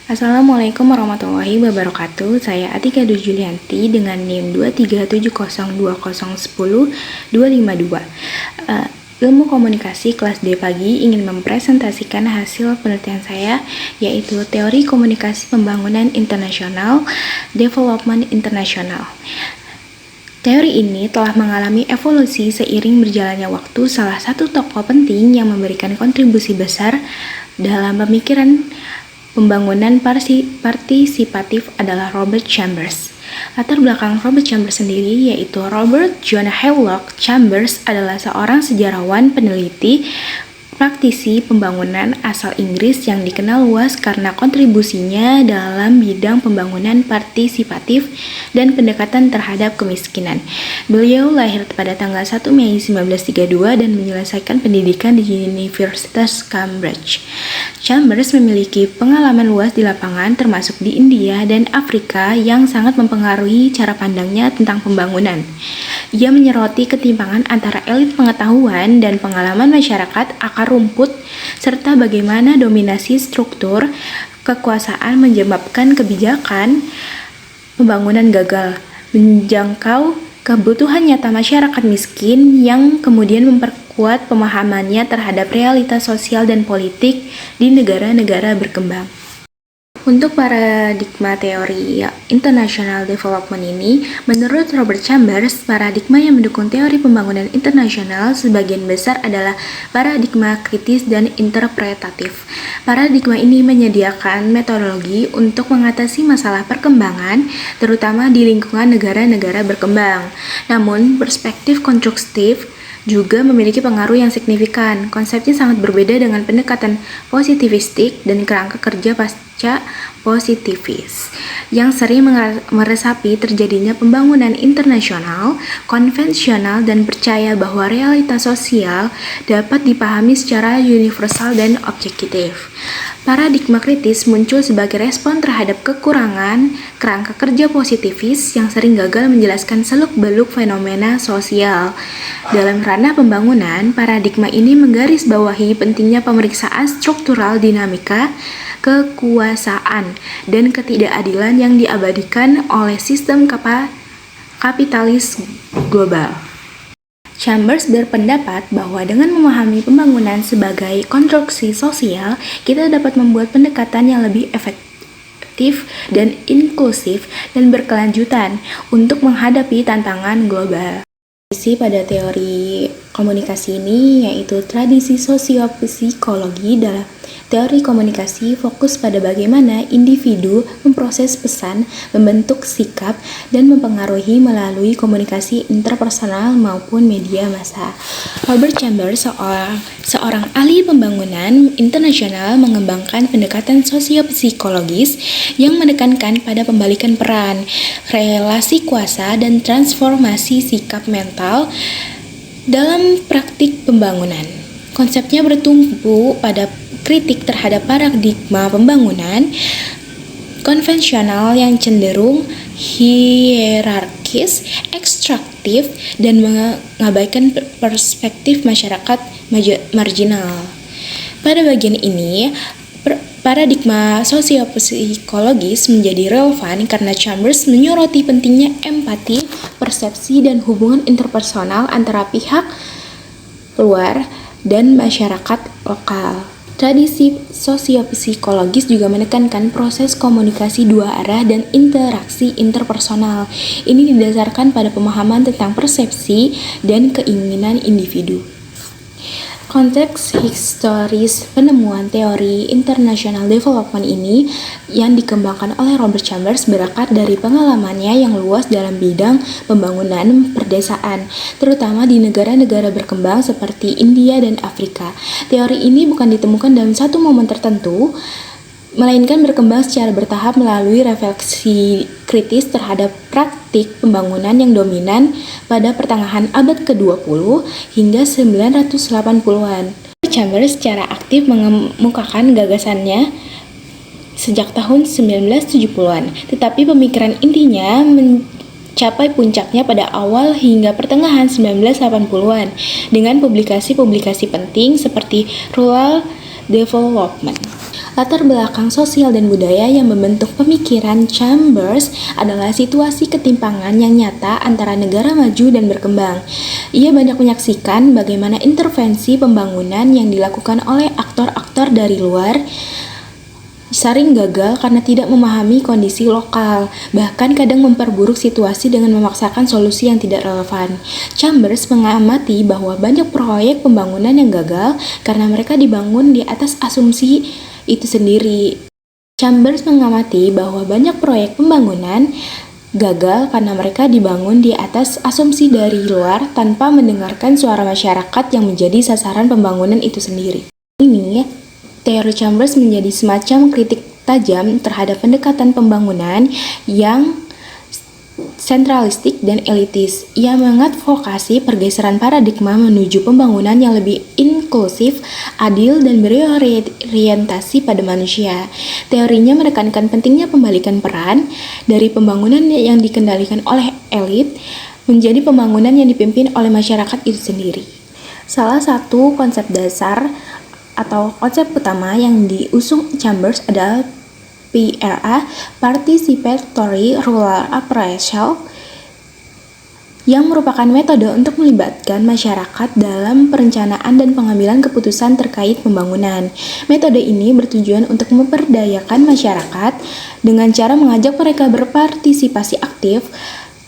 Assalamualaikum warahmatullahi wabarakatuh. Saya Atika Julianti dengan NIM 23702010252. Ilmu komunikasi kelas D pagi ingin mempresentasikan hasil penelitian saya, yaitu teori komunikasi pembangunan internasional, development internasional. Teori ini telah mengalami evolusi seiring berjalannya waktu. Salah satu tokoh penting yang memberikan kontribusi besar dalam pemikiran pembangunan partisipatif adalah Robert Chambers. Latar belakang Robert Chambers sendiri yaitu Robert John Havelock Chambers adalah seorang sejarawan, peneliti, praktisi pembangunan asal Inggris yang dikenal luas karena kontribusinya dalam bidang pembangunan partisipatif dan pendekatan terhadap kemiskinan. Beliau lahir pada tanggal 1 Mei 1932 dan menyelesaikan pendidikan di Universitas Cambridge. Chambers memiliki pengalaman luas di lapangan termasuk di India dan Afrika yang sangat mempengaruhi cara pandangnya tentang pembangunan. Ia menyoroti ketimpangan antara elit pengetahuan dan pengalaman masyarakat akar rumput, serta bagaimana dominasi struktur kekuasaan menyebabkan kebijakan pembangunan gagal menjangkau kebutuhan nyata masyarakat miskin, yang kemudian memperkuat pemahamannya terhadap realitas sosial dan politik di negara-negara berkembang. Untuk paradigma teori international development ini, menurut Robert Chambers, paradigma yang mendukung teori pembangunan internasional sebagian besar adalah paradigma kritis dan interpretatif. Paradigma ini menyediakan metodologi untuk mengatasi masalah perkembangan, terutama di lingkungan negara-negara berkembang. Namun, perspektif konstruktif juga memiliki pengaruh yang signifikan. Konsepnya sangat berbeda dengan pendekatan positivistik dan kerangka kerja pasca positivis yang sering meresapi terjadinya pembangunan internasional konvensional dan percaya bahwa realitas sosial dapat dipahami secara universal dan objektif. Paradigma kritis muncul sebagai respon terhadap kekurangan kerangka kerja positivis yang sering gagal menjelaskan seluk-beluk fenomena sosial. Dalam ranah pembangunan, paradigma ini menggarisbawahi pentingnya pemeriksaan struktural dinamika kekuasaan dan ketidakadilan yang diabadikan oleh sistem kapitalis global. Chambers berpendapat bahwa dengan memahami pembangunan sebagai konstruksi sosial, kita dapat membuat pendekatan yang lebih efektif dan inklusif dan berkelanjutan untuk menghadapi tantangan global. Pada teori komunikasi ini yaitu tradisi sosiopsikologi. Dalam teori komunikasi fokus pada bagaimana individu memproses pesan, membentuk sikap, dan mempengaruhi melalui komunikasi interpersonal maupun media massa. Robert Chambers, seorang ahli pembangunan internasional, mengembangkan pendekatan sosiopsikologis yang menekankan pada pembalikan peran, relasi kuasa, dan transformasi sikap mental dalam praktik pembangunan. Konsepnya bertumpu pada kritik terhadap paradigma pembangunan konvensional yang cenderung hierarkis, ekstraktif, dan mengabaikan perspektif masyarakat marginal. Pada bagian ini, paradigma sosiopsikologis menjadi relevan karena Chambers menyoroti pentingnya empati, persepsi, dan hubungan interpersonal antara pihak luar dan masyarakat lokal. Tradisi sosiopsikologis juga menekankan proses komunikasi dua arah dan interaksi interpersonal. Ini didasarkan pada pemahaman tentang persepsi dan keinginan individu. Konteks historis penemuan teori international development ini yang dikembangkan oleh Robert Chambers berakar dari pengalamannya yang luas dalam bidang pembangunan perdesaan, terutama di negara-negara berkembang seperti India dan Afrika. Teori ini bukan ditemukan dalam satu momen tertentu, melainkan berkembang secara bertahap melalui refleksi kritis terhadap praktik pembangunan yang dominan pada pertengahan abad ke-20 hingga 1980-an. Chambers secara aktif mengemukakan gagasannya sejak tahun 1970-an, tetapi pemikiran intinya mencapai puncaknya pada awal hingga pertengahan 1980-an dengan publikasi-publikasi penting seperti Rural Development. Latar belakang sosial dan budaya yang membentuk pemikiran Chambers adalah situasi ketimpangan yang nyata antara negara maju dan berkembang. Ia banyak menyaksikan bagaimana intervensi pembangunan yang dilakukan oleh aktor-aktor dari luar sering gagal karena tidak memahami kondisi lokal, bahkan kadang memperburuk situasi dengan memaksakan solusi yang tidak relevan. Chambers mengamati bahwa banyak proyek pembangunan yang gagal karena mereka dibangun di atas asumsi itu sendiri. Chambers mengamati bahwa banyak proyek pembangunan gagal karena mereka dibangun di atas asumsi dari luar tanpa mendengarkan suara masyarakat yang menjadi sasaran pembangunan itu sendiri. Ini teori Chambers menjadi semacam kritik tajam terhadap pendekatan pembangunan yang sentralistik dan elitis. Ia mengadvokasi pergeseran paradigma menuju pembangunan yang lebih inklusif, adil, dan berorientasi pada manusia. Teorinya menekankan pentingnya pembalikan peran dari pembangunan yang dikendalikan oleh elit menjadi pembangunan yang dipimpin oleh masyarakat itu sendiri. Salah satu konsep dasar atau konsep utama yang diusung Chambers adalah PRA, Participatory Rural Appraisal, yang merupakan metode untuk melibatkan masyarakat dalam perencanaan dan pengambilan keputusan terkait pembangunan. Metode ini bertujuan untuk memperdayakan masyarakat dengan cara mengajak mereka berpartisipasi aktif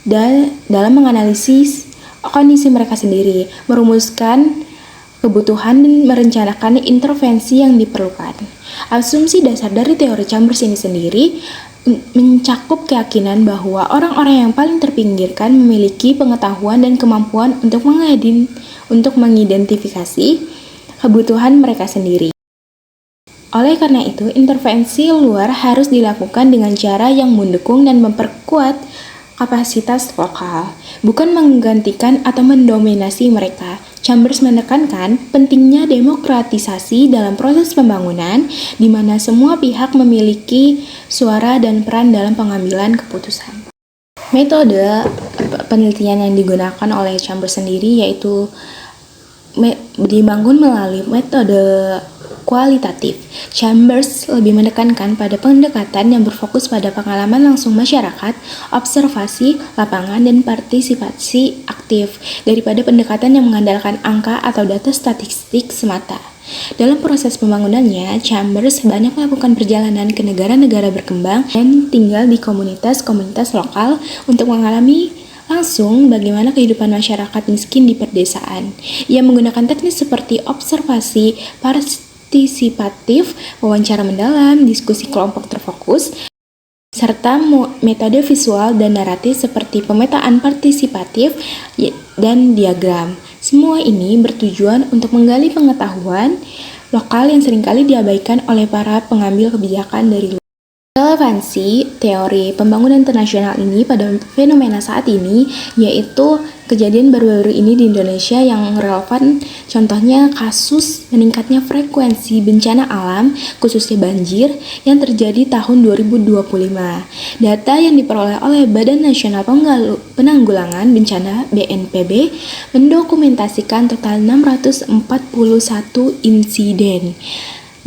dalam menganalisis kondisi mereka sendiri, merumuskan kebutuhan dan merencanakan intervensi yang diperlukan. Asumsi dasar dari teori Chambers ini sendiri mencakup keyakinan bahwa orang-orang yang paling terpinggirkan memiliki pengetahuan dan kemampuan untuk mengidentifikasi kebutuhan mereka sendiri. Oleh karena itu, intervensi luar harus dilakukan dengan cara yang mendukung dan memperkuat kapasitas lokal, bukan menggantikan atau mendominasi mereka. Chambers menekankan pentingnya demokratisasi dalam proses pembangunan, di mana semua pihak memiliki suara dan peran dalam pengambilan keputusan. Metode penelitian yang digunakan oleh Chambers sendiri yaitu dibangun melalui metode kualitatif. Chambers lebih menekankan pada pendekatan yang berfokus pada pengalaman langsung masyarakat, observasi lapangan, dan partisipasi aktif daripada pendekatan yang mengandalkan angka atau data statistik semata. Dalam proses pembangunannya, Chambers banyak melakukan perjalanan ke negara-negara berkembang dan tinggal di komunitas-komunitas lokal untuk mengalami langsung bagaimana kehidupan masyarakat miskin di pedesaan. Ia menggunakan teknik seperti observasi partisipatif, wawancara mendalam, diskusi kelompok terfokus, serta metode visual dan naratif seperti pemetaan partisipatif dan diagram. Semua ini bertujuan untuk menggali pengetahuan lokal yang seringkali diabaikan oleh para pengambil kebijakan dari luar. Relevansi teori pembangunan internasional ini pada fenomena saat ini yaitu kejadian baru-baru ini di Indonesia yang relevan, contohnya kasus meningkatnya frekuensi bencana alam khususnya banjir yang terjadi tahun 2025. Data yang diperoleh oleh Badan Nasional Penanggulangan Bencana (BNPB) mendokumentasikan total 641 insiden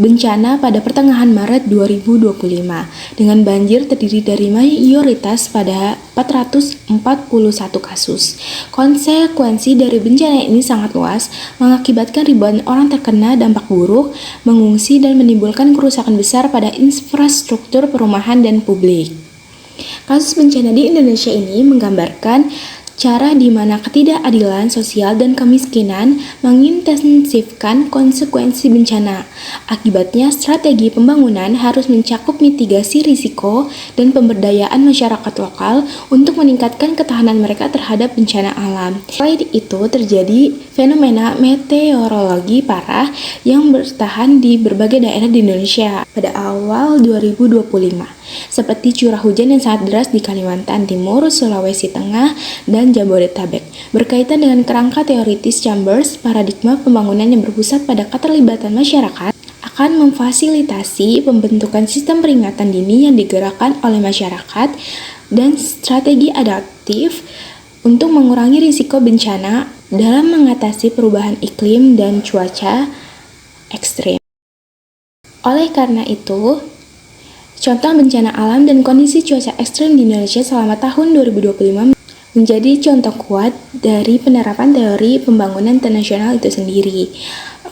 bencana pada pertengahan Maret 2025, dengan banjir terdiri dari mayoritas pada 441 kasus. Konsekuensi dari bencana ini sangat luas, mengakibatkan ribuan orang terkena dampak buruk, mengungsi, dan menimbulkan kerusakan besar pada infrastruktur perumahan dan publik. Kasus bencana di Indonesia ini menggambarkan cara di mana ketidakadilan sosial dan kemiskinan mengintensifkan konsekuensi bencana. Akibatnya, strategi pembangunan harus mencakup mitigasi risiko dan pemberdayaan masyarakat lokal untuk meningkatkan ketahanan mereka terhadap bencana alam. Selain itu, terjadi fenomena meteorologi parah yang bertahan di berbagai daerah di Indonesia pada awal 2025. Seperti curah hujan yang sangat deras di Kalimantan Timur, Sulawesi Tengah, dan Jabodetabek. Berkaitan dengan kerangka teoritis Chambers, paradigma pembangunan yang berpusat pada keterlibatan masyarakat akan memfasilitasi pembentukan sistem peringatan dini yang digerakkan oleh masyarakat dan strategi adaptif untuk mengurangi risiko bencana dalam mengatasi perubahan iklim dan cuaca ekstrim. Oleh karena itu, contoh bencana alam dan kondisi cuaca ekstrem di Indonesia selama tahun 2025 menjadi contoh kuat dari penerapan teori pembangunan internasional itu sendiri,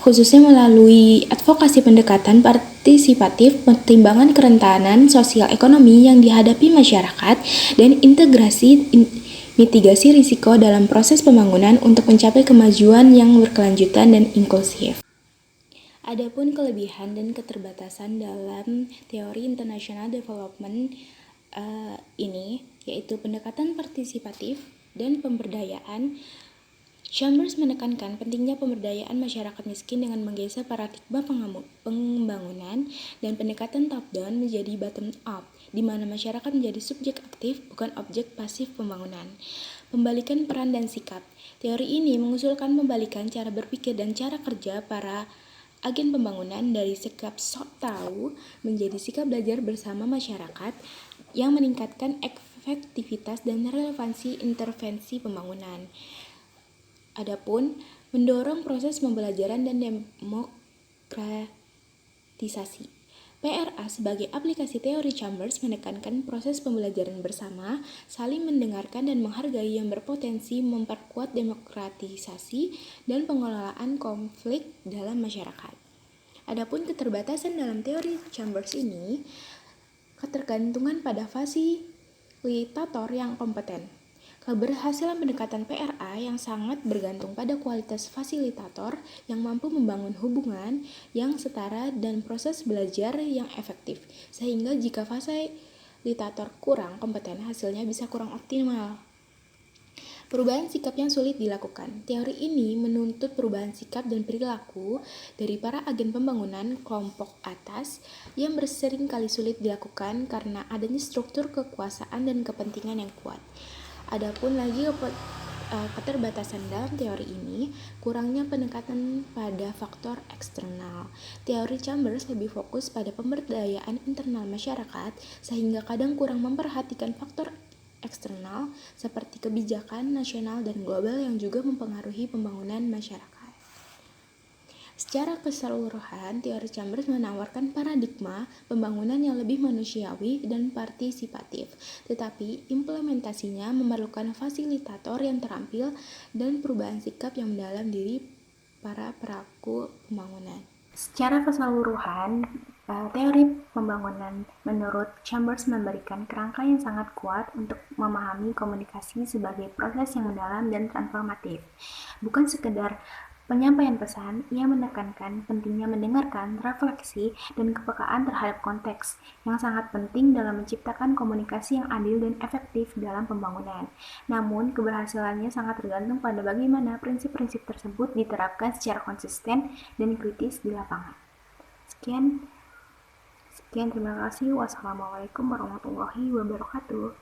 khususnya melalui advokasi pendekatan partisipatif, pertimbangan kerentanan sosial ekonomi yang dihadapi masyarakat, dan integrasi mitigasi risiko dalam proses pembangunan untuk mencapai kemajuan yang berkelanjutan dan inklusif. Adapun kelebihan dan keterbatasan dalam teori international development ini, yaitu pendekatan partisipatif dan pemberdayaan, Chambers menekankan pentingnya pemberdayaan masyarakat miskin dengan menggeser paradigma pembangunan dan pendekatan top-down menjadi bottom-up, di mana masyarakat menjadi subjek aktif, bukan objek pasif pembangunan. Pembalikan peran dan sikap. Teori ini mengusulkan pembalikan cara berpikir dan cara kerja para agen pembangunan dari sikap sok tahu menjadi sikap belajar bersama masyarakat yang meningkatkan efektivitas dan relevansi intervensi pembangunan. Adapun mendorong proses pembelajaran dan demokratisasi. PRA sebagai aplikasi teori Chambers menekankan proses pembelajaran bersama, saling mendengarkan dan menghargai yang berpotensi memperkuat demokratisasi dan pengelolaan konflik dalam masyarakat. Adapun keterbatasan dalam teori Chambers ini, ketergantungan pada fasilitator yang kompeten. Keberhasilan pendekatan PRA yang sangat bergantung pada kualitas fasilitator yang mampu membangun hubungan yang setara dan proses belajar yang efektif, sehingga jika fasilitator kurang kompeten, hasilnya bisa kurang optimal. Perubahan sikap yang sulit dilakukan. Teori ini menuntut perubahan sikap dan perilaku dari para agen pembangunan kelompok atas yang bersering kali sulit dilakukan karena adanya struktur kekuasaan dan kepentingan yang kuat. Adapun lagi keterbatasan dalam teori ini, kurangnya pendekatan pada faktor eksternal. Teori Chambers lebih fokus pada pemberdayaan internal masyarakat sehingga kadang kurang memperhatikan faktor eksternal seperti kebijakan nasional dan global yang juga mempengaruhi pembangunan masyarakat. Secara keseluruhan, teori Chambers menawarkan paradigma pembangunan yang lebih manusiawi dan partisipatif, tetapi implementasinya memerlukan fasilitator yang terampil dan perubahan sikap yang mendalam diri para pelaku pembangunan. Secara keseluruhan, teori pembangunan menurut Chambers memberikan kerangka yang sangat kuat untuk memahami komunikasi sebagai proses yang mendalam dan transformatif. Bukan sekedar penyampaian pesan, ia menekankan pentingnya mendengarkan, refleksi, dan kepekaan terhadap konteks yang sangat penting dalam menciptakan komunikasi yang adil dan efektif dalam pembangunan. Namun, keberhasilannya sangat tergantung pada bagaimana prinsip-prinsip tersebut diterapkan secara konsisten dan kritis di lapangan. Sekian, terima kasih. Wassalamualaikum warahmatullahi wabarakatuh.